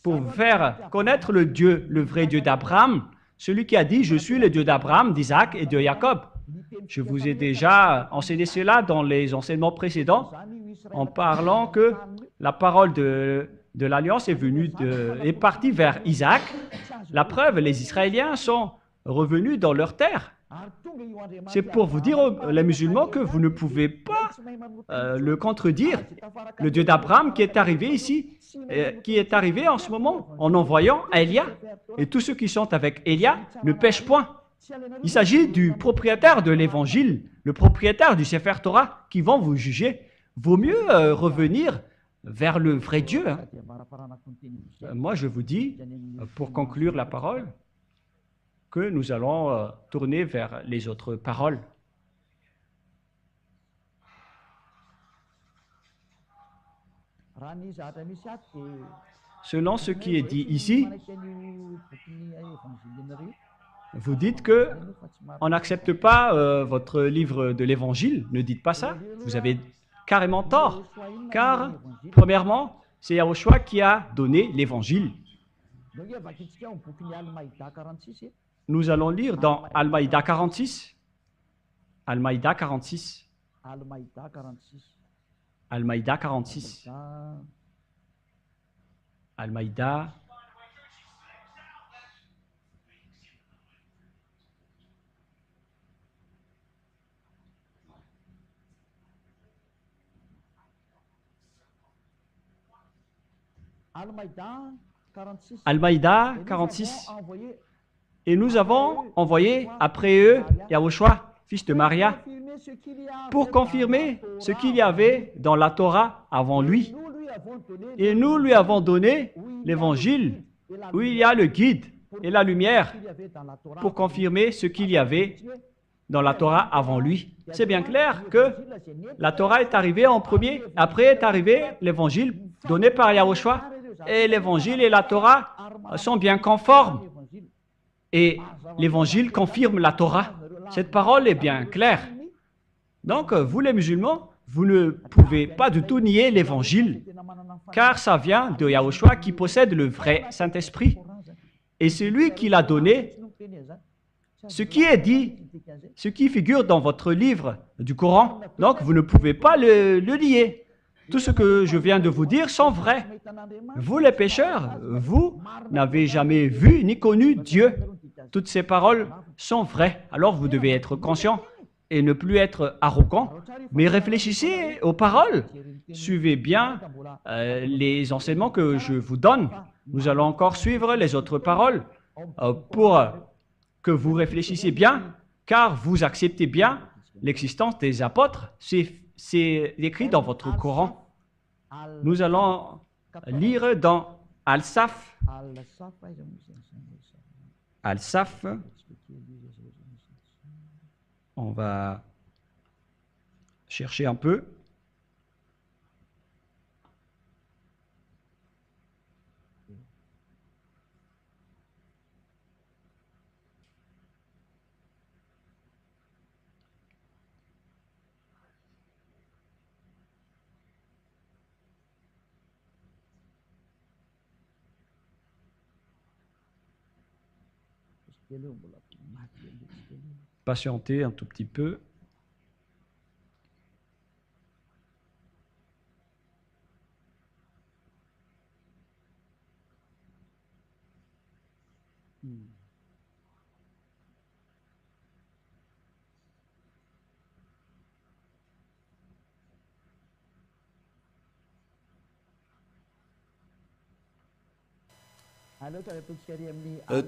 pour vous faire connaître le vrai Dieu d'Abraham, celui qui a dit « Je suis le Dieu d'Abraham, d'Isaac et de Jacob ». Je vous ai déjà enseigné cela dans les enseignements précédents en parlant que la parole de l'Alliance est partie vers Isaac. La preuve, les Israéliens sont revenus dans leur terre. C'est pour vous dire, les musulmans, que vous ne pouvez pas le contredire. Le Dieu d'Abraham qui est arrivé ici, qui est arrivé en ce moment en envoyant Élia. Et tous ceux qui sont avec Élia ne pêchent point. Il s'agit du propriétaire de l'évangile, le propriétaire du Sefer Torah qui vont vous juger. Vaut mieux revenir vers le vrai Dieu. Hein. Moi, je vous dis, pour conclure la parole, que nous allons tourner vers les autres paroles. Selon ce qui est dit ici, vous dites que on n'accepte pas votre livre de l'Évangile. Ne dites pas ça. Vous avez carrément tort. Car, premièrement, c'est Yahushua qui a donné l'Évangile. Nous allons lire dans Al-Maïda 46. Al-Maïda 46. Al-Maïda 46. Al-Maïda. Al-Maïda 46. Et nous avons envoyé après eux Yahushua, fils de Maria, pour confirmer ce qu'il y avait dans la Torah avant lui. Et nous lui avons donné l'évangile où il y a le guide et la lumière pour confirmer ce qu'il y avait dans la Torah avant lui. C'est bien clair que la Torah est arrivée en premier, après est arrivé l'évangile donné par Yahushua. Et l'évangile et la Torah sont bien conformes. Et l'évangile confirme la Torah. Cette parole est bien claire. Donc, vous les musulmans, vous ne pouvez pas du tout nier l'évangile, car ça vient de Yahushua qui possède le vrai Saint-Esprit. Et c'est lui qui l'a donné. Ce qui est dit, ce qui figure dans votre livre du Coran, donc vous ne pouvez pas le nier. Tout ce que je viens de vous dire sont vrais. Vous les pécheurs, vous n'avez jamais vu ni connu Dieu. Toutes ces paroles sont vraies. Alors vous devez être conscient et ne plus être arrogant, mais réfléchissez aux paroles. Suivez bien les enseignements que je vous donne. Nous allons encore suivre les autres paroles pour que vous réfléchissiez bien, car vous acceptez bien l'existence des apôtres. C'est écrit dans votre Coran. Nous allons lire dans Al-Saf. Al-Saf. On va chercher un peu. Patientez un tout petit peu.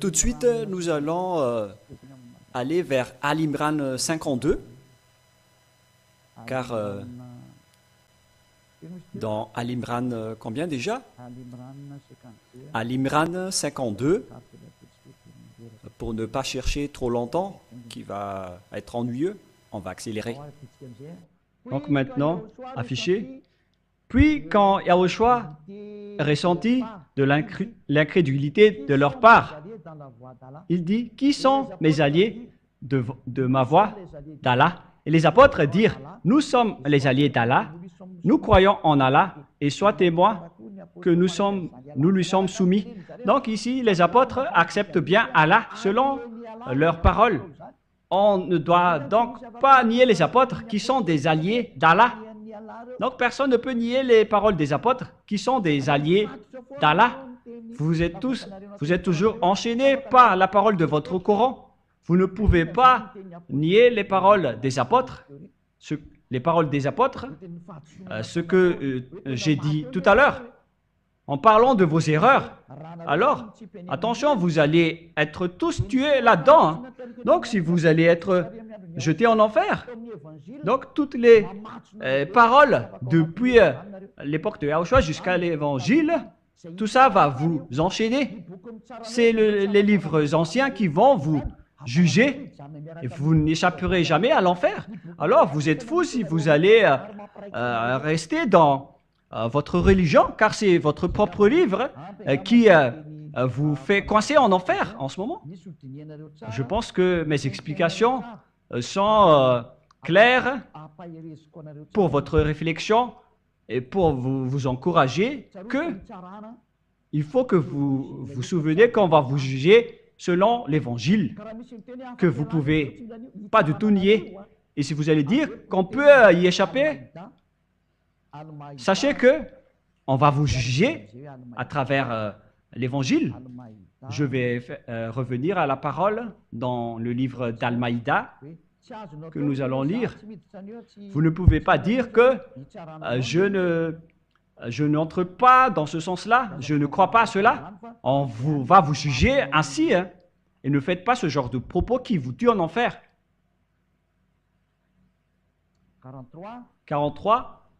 Tout de suite, nous allons aller vers Al-Imran 52, car dans Al-Imran, combien déjà? Al-Imran 52, pour ne pas chercher trop longtemps, qui va être ennuyeux, on va accélérer. Donc maintenant, affiché. Puis quand Yahushua ressentit de l'incrédulité de leur part, il dit, qui sont mes alliés de ma voix d'Allah? Et les apôtres dirent, nous sommes les alliés d'Allah, nous croyons en Allah, et sois témoin que nous lui sommes soumis. Donc ici, les apôtres acceptent bien Allah selon leurs paroles. On ne doit donc pas nier les apôtres qui sont des alliés d'Allah. Donc personne ne peut nier les paroles des apôtres qui sont des alliés d'Allah. Vous êtes toujours enchaînés par la parole de votre Coran. Vous ne pouvez pas nier les paroles des apôtres. Les paroles des apôtres, ce que j'ai dit tout à l'heure, en parlant de vos erreurs. Alors, attention, vous allez être tous tués là-dedans. Hein. Donc, si vous allez être jetés en enfer, donc toutes les paroles depuis l'époque de Yahushua jusqu'à l'évangile, tout ça va vous enchaîner. C'est les livres anciens qui vont vous juger et vous n'échapperez jamais à l'enfer. Alors, vous êtes fous si vous allez rester dans votre religion, car c'est votre propre livre qui vous fait coincer en enfer en ce moment. Je pense que mes explications sont claires pour votre réflexion et pour vous encourager que il faut que vous vous souveniez qu'on va vous juger selon l'évangile, que vous ne pouvez pas du tout nier. Et si vous allez dire qu'on peut y échapper, sachez que on va vous juger à travers l'évangile. Je vais revenir à la parole dans le livre d'Al-Maïda que nous allons lire. Vous ne pouvez pas dire que je n'entre pas dans ce sens-là, je ne crois pas à cela. On va vous juger ainsi, hein, et ne faites pas ce genre de propos qui vous tuent en enfer. 43.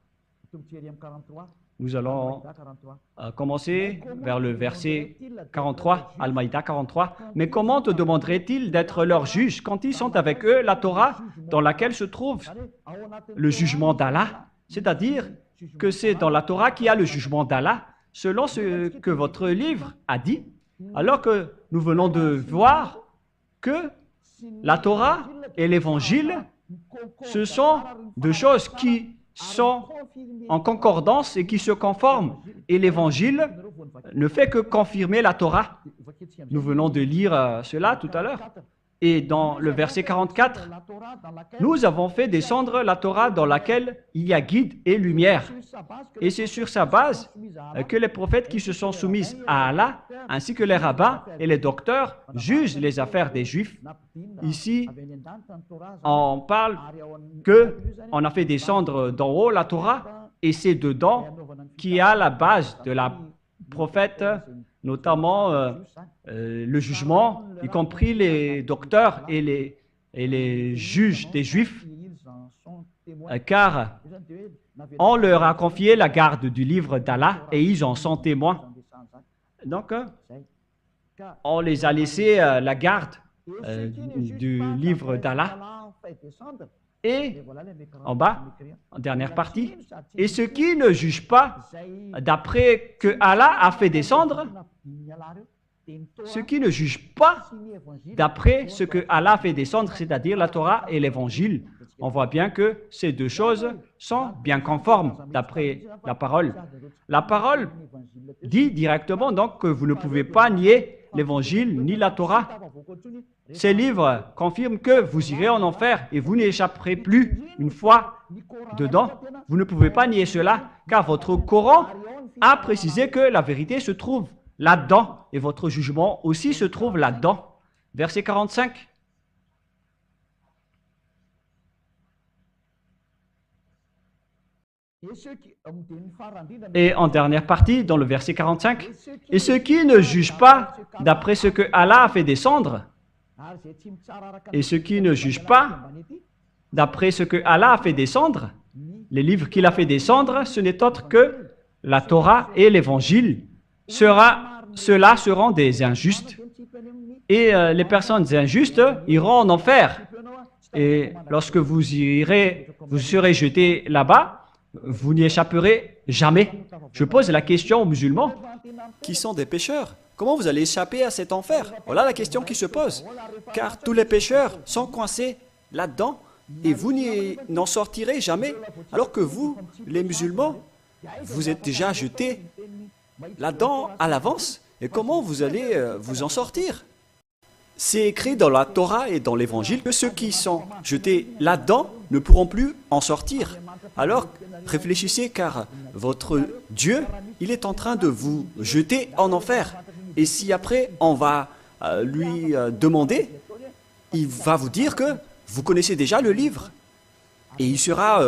Nous allons commencer vers le verset 43, Al-Maïda 43. Mais comment te demanderait-il d'être leur juge quand ils sont avec eux la Torah dans laquelle se trouve le jugement d'Allah? C'est-à-dire que c'est dans la Torah qu'il y a le jugement d'Allah, selon ce que votre livre a dit, alors que nous venons de voir que la Torah et l'Évangile, ce sont deux choses qui sont en concordance et qui se conforment. Et l'Évangile ne fait que confirmer la Torah. Nous venons de lire cela tout à l'heure. Et dans le verset 44, nous avons fait descendre la Torah dans laquelle il y a guide et lumière. Et c'est sur sa base que les prophètes qui se sont soumis à Allah, ainsi que les rabbins et les docteurs, jugent les affaires des Juifs. Ici, on parle qu'on a fait descendre d'en haut la Torah, et c'est dedans qu'il y a la base de la prophète, notamment le jugement, y compris les docteurs et les juges des Juifs, car on leur a confié la garde du livre d'Allah et ils en sont témoins. Donc, on les a laissés la garde du livre d'Allah. Et en bas, en dernière partie, et ceux qui ne jugent pas d'après que Allah a fait descendre, ceux qui ne jugent pas d'après ce que Allah a fait descendre, c'est-à-dire la Torah et l'Évangile, on voit bien que ces deux choses sont bien conformes d'après la parole. La parole dit directement donc que vous ne pouvez pas nier l'Évangile ni la Torah. Ces livres confirment que vous irez en enfer et vous n'échapperez plus une fois dedans. Vous ne pouvez pas nier cela, car votre Coran a précisé que la vérité se trouve là-dedans et votre jugement aussi se trouve là-dedans. Verset 45. Et en dernière partie, dans le verset 45, « Et ceux qui ne jugent pas d'après ce que Allah a fait descendre, et ceux qui ne jugent pas d'après ce que Allah a fait descendre, les livres qu'il a fait descendre, ce n'est autre que la Torah et l'Évangile. Ceux-là seront des injustes. Et les personnes injustes iront en enfer. Et lorsque vous serez jetés là-bas, vous n'y échapperez jamais. Je pose la question aux musulmans. Qui sont des pécheurs. Comment vous allez échapper à cet enfer? Voilà la question qui se pose. Car tous les pécheurs sont coincés là-dedans et vous n'en sortirez jamais. Alors que vous, les musulmans, vous êtes déjà jetés là-dedans à l'avance. Et comment vous allez vous en sortir? C'est écrit dans la Torah et dans l'Évangile que ceux qui sont jetés là-dedans ne pourront plus en sortir. Alors, réfléchissez car votre Dieu, il est en train de vous jeter en enfer. Et si après on va lui demander, il va vous dire que vous connaissez déjà le livre. Et il sera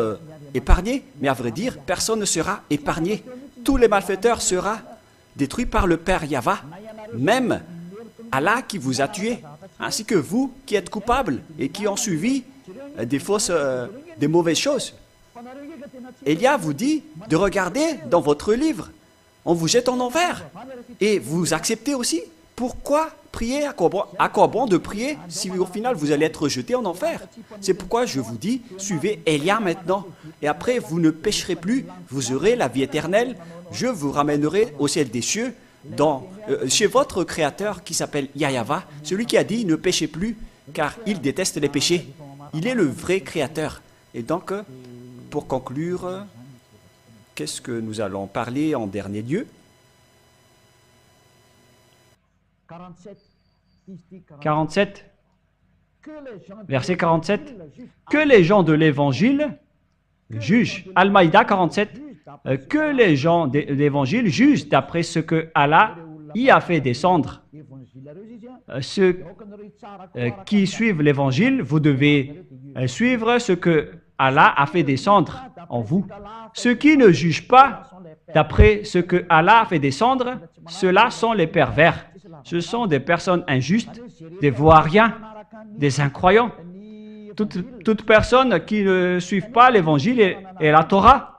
épargné. Mais à vrai dire, personne ne sera épargné. Tous les malfaiteurs seront détruits par le Père Yahva. Même Allah qui vous a tué, ainsi que vous qui êtes coupables et qui ont suivi des mauvaises choses. Élia vous dit de regarder dans votre livre. On vous jette en enfer. Et vous acceptez aussi. Pourquoi prier? À quoi bon de prier si au final vous allez être jeté en enfer? C'est pourquoi je vous dis, suivez Élia maintenant. Et après, vous ne pécherez plus. Vous aurez la vie éternelle. Je vous ramènerai au ciel des cieux, chez votre Créateur qui s'appelle Yahva, celui qui a dit ne péchez plus, car il déteste les péchés. Il est le vrai Créateur. Et donc, pour conclure, qu'est-ce que nous allons parler en dernier lieu? 47, verset 47. Que les gens de l'Évangile jugent. Al-Maïda 47. Que les gens de l'Évangile jugent d'après ce que Allah y a fait descendre. Ceux qui suivent l'Évangile, vous devez suivre ce que Allah a fait descendre en vous. Ceux qui ne jugent pas d'après ce que Allah a fait descendre, ceux-là sont les pervers. Ce sont des personnes injustes, des voiriens, des incroyants. Toute personne qui ne suit pas l'Évangile et la Torah.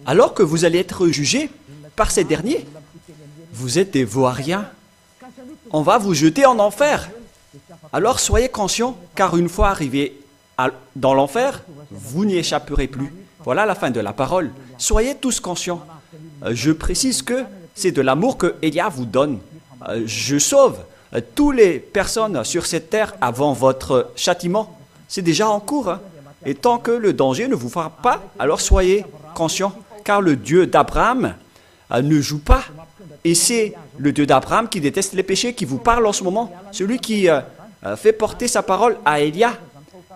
Alors que vous allez être jugés par ces derniers, vous êtes des voiriens. On va vous jeter en enfer. Alors soyez conscients, car une fois arrivés dans l'enfer, vous n'y échapperez plus. Voilà la fin de la parole. Soyez tous conscients. Je précise que c'est de l'amour que Élia vous donne. Je sauve toutes les personnes sur cette terre avant votre châtiment. C'est déjà en cours. Hein. Et tant que le danger ne vous frappe pas, alors soyez conscients. Car le Dieu d'Abraham ne joue pas. Et c'est le Dieu d'Abraham qui déteste les péchés qui vous parle en ce moment. Celui qui fait porter sa parole à Élia.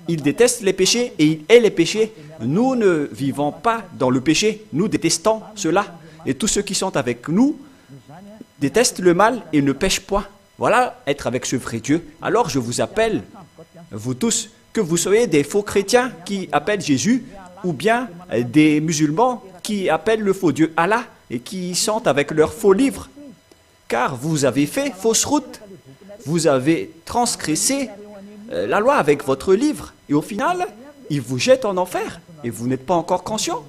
Il déteste les péchés et il hait les péchés. Nous ne vivons pas dans le péché. Nous détestons cela. Et tous ceux qui sont avec nous détestent le mal et ne pêchent point. Voilà être avec ce vrai Dieu. Alors je vous appelle, vous tous, que vous soyez des faux chrétiens qui appellent Jésus ou bien des musulmans qui appellent le faux Dieu Allah et qui sont avec leurs faux livres. Car vous avez fait fausse route. Vous avez transgressé la loi avec votre livre. Et au final, il vous jette en enfer. Et vous n'êtes pas encore conscient.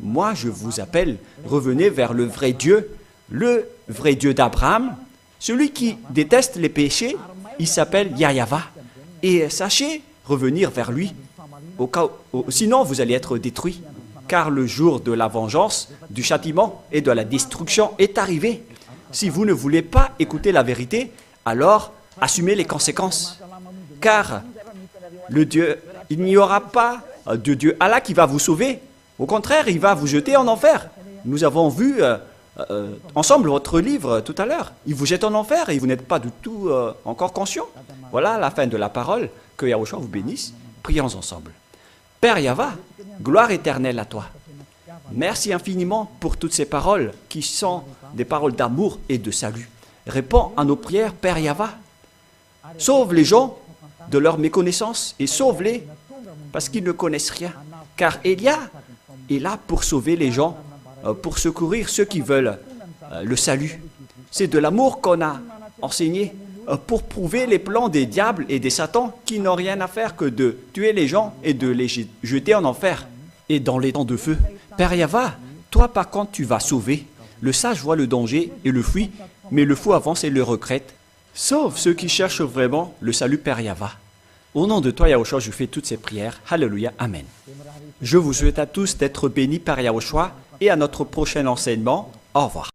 Moi, je vous appelle, revenez vers le vrai Dieu d'Abraham. Celui qui déteste les péchés, il s'appelle Yahva. Et sachez revenir vers lui. Sinon, vous allez être détruits. Car le jour de la vengeance, du châtiment et de la destruction est arrivé. Si vous ne voulez pas écouter la vérité, alors assumez les conséquences. Car il n'y aura pas de Dieu Allah qui va vous sauver. Au contraire, il va vous jeter en enfer. Nous avons vu ensemble votre livre tout à l'heure. Il vous jette en enfer et vous n'êtes pas du tout encore conscient. Voilà la fin de la parole. Que Yahushua vous bénisse. Prions ensemble. Père Yahva, gloire éternelle à toi. Merci infiniment pour toutes ces paroles qui sont des paroles d'amour et de salut. Réponds à nos prières, Père Yahva. Sauve les gens de leur méconnaissance et sauve-les parce qu'ils ne connaissent rien. Car Elia est là pour sauver les gens, pour secourir ceux qui veulent le salut. C'est de l'amour qu'on a enseigné pour prouver les plans des diables et des satans qui n'ont rien à faire que de tuer les gens et de les jeter en enfer et dans les temps de feu. Père Yahva, toi par contre tu vas sauver. Le sage voit le danger et le fuit, mais le fou avance et le regrette. Sauve ceux qui cherchent vraiment le salut, Père Yahva. Au nom de toi, Yahushua, je fais toutes ces prières. Alléluia, Amen. Je vous souhaite à tous d'être bénis par Yahushua et à notre prochain enseignement. Au revoir.